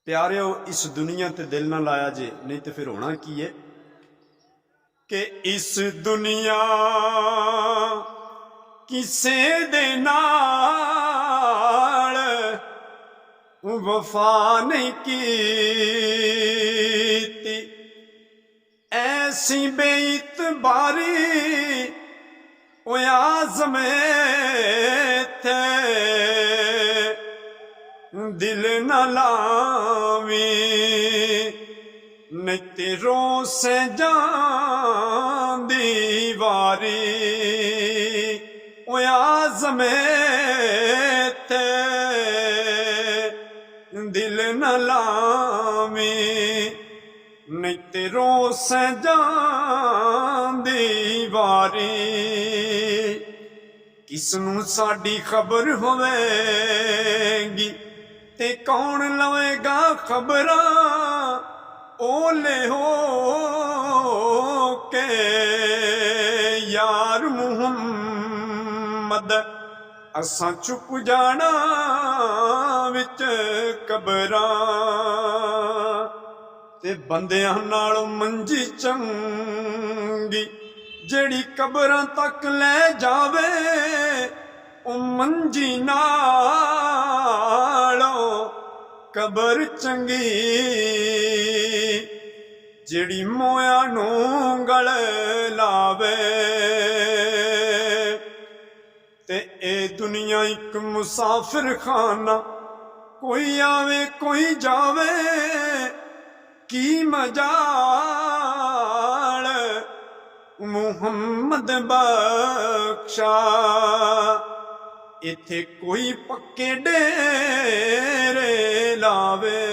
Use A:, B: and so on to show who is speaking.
A: प्यारिओ इस दुनिया ते दिल ना लाया जे, नहीं तो फिर होना की है कि इस दुनिया किसे दे नाल वफा नहीं कीती, ऐसी बेइतबारी ओ आज़मे थे दिल न लावी, नहीं तेरों से जांदी वारी ओ आज़मे थे दिल न लावी, नहीं तेरों से जांदी वारी। किसनू साडी खबर होवेगी ते कौन लवेगा खबरां, ओले हो के यार मुहम्मद असां चुप जाना विच कबरां, ते बंदियां नालों मंजी चंगी जेड़ी कबरां तक ले जावे, ओ मंजी नालों कबर चंगी जेड़ी मोया नूं गल लावे। ते ए दुनिया एक मुसाफिर खाना, कोई आवे कोई जावे, की मजाल मुहम्मद बख्शा, इथे कोई पक्के डेरे लावे।